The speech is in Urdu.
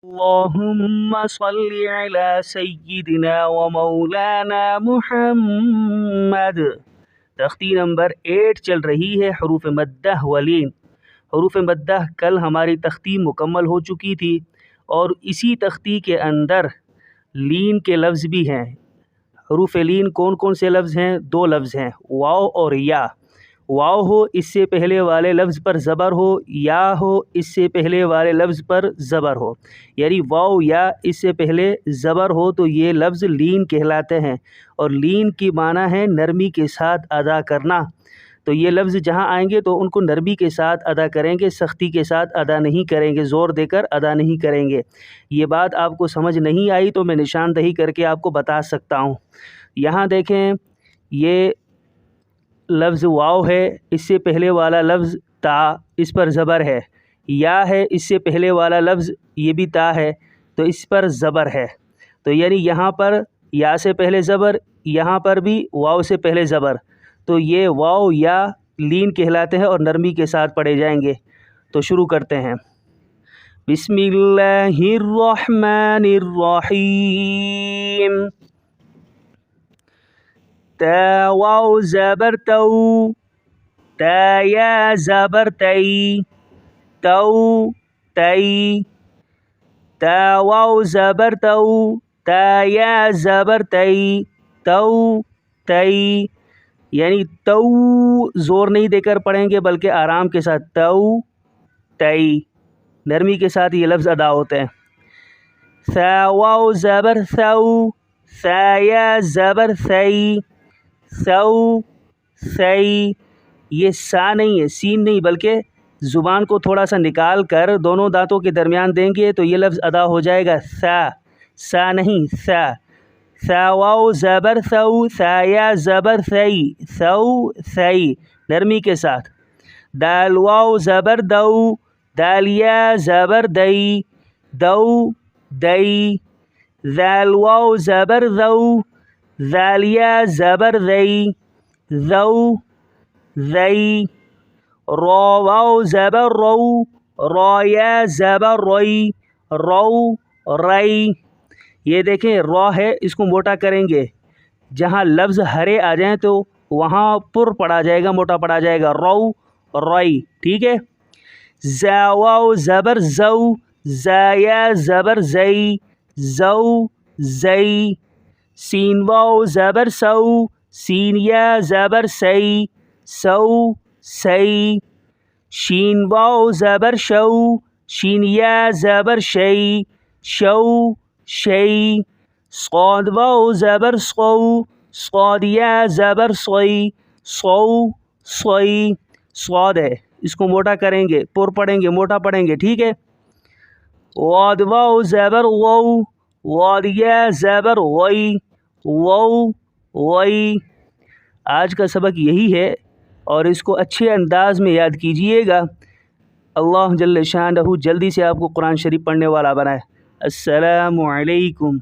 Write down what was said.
اللهم صل على سیدنا و مولانا محمد۔ تختی نمبر 8 چل رہی ہے حروف مدہ ولین۔ حروف مدہ کل ہماری تختی مکمل ہو چکی تھی اور اسی تختی کے اندر لین کے لفظ بھی ہیں۔ حروف لین کون کون سے لفظ ہیں؟ 2 لفظ ہیں، واو اور یا۔ واو ہو اس سے پہلے والے لفظ پر زبر ہو، یا ہو اس سے پہلے والے لفظ پر زبر ہو، یعنی واو یا اس سے پہلے زبر ہو تو یہ لفظ لین کہلاتے ہیں، اور لین کی معنی ہے نرمی کے ساتھ ادا کرنا۔ تو یہ لفظ جہاں آئیں گے تو ان کو نرمی کے ساتھ ادا کریں گے، سختی کے ساتھ ادا نہیں کریں گے، زور دے کر ادا نہیں کریں گے۔ یہ بات آپ کو سمجھ نہیں آئی تو میں نشاندہی کر کے آپ کو بتا سکتا ہوں۔ یہاں دیکھیں، یہ لفظ واو ہے، اس سے پہلے والا لفظ تا، اس پر زبر ہے۔ یا ہے، اس سے پہلے والا لفظ یہ بھی تا ہے تو اس پر زبر ہے۔ تو یعنی یہاں پر یا سے پہلے زبر، یہاں پر بھی واو سے پہلے زبر، تو یہ واو یا لین کہلاتے ہیں اور نرمی کے ساتھ پڑھے جائیں گے۔ تو شروع کرتے ہیں۔ بسم اللہ الرحمن الرحیم۔ تا واو زبر تو، تا یا زبر تی، تو تی، تا واو زبر تو، تا یا زبر تی، تو تی، یعنی تو زور نہیں دے کر پڑھیں گے بلکہ آرام کے ساتھ، تو تی، نرمی کے ساتھ یہ لفظ ادا ہوتے ہیں۔ ثا واو زبر ثو، ثا یا زبر ثی، ثو ثی، یہ سا نہیں ہے، سین نہیں، بلکہ زبان کو تھوڑا سا نکال کر دونوں دانتوں کے درمیان دیں گے تو یہ لفظ ادا ہو جائے گا سا، سا نہیں سا۔ ثا واو زبر ثو، ثا یا زبر ثی، ثو ثی، نرمی کے ساتھ۔ دال واو زبر دو، دال یا زبر دئی، دو دئی۔ ذال واو زبر ذو، ذال یا زبر ذی، ذو ذی۔ را واو زبر رو، را یا زبر ری، رو ری۔ یہ دیکھیں را ہے، اس کو موٹا کریں گے، جہاں لفظ ہرے آ جائیں تو وہاں پر پڑا جائے گا، موٹا پڑا جائے گا، رو ری، ٹھیک ہے۔ زا واو زبر زو، زا یا زبر زئی، زو زئی۔ سین واو زبر سو، سین یا زبر سی، سو سی۔ شین واو زبر شو، شین یا زبر شی، شو شی۔ صاد واو زبر سو، صاد یا زبر صی، صو صی، صاد ہے، اس کو موٹا کریں گے، پر پڑھیں گے، موٹا پڑھیں گے، ٹھیک ہے۔ واد واو زبر وو، واد یا زبر وی، وو وی۔ آج کا سبق یہی ہے اور اس کو اچھے انداز میں یاد کیجئے گا۔ اللہ جل شانہ جلدی سے آپ کو قرآن شریف پڑھنے والا بنائے۔ السلام علیکم۔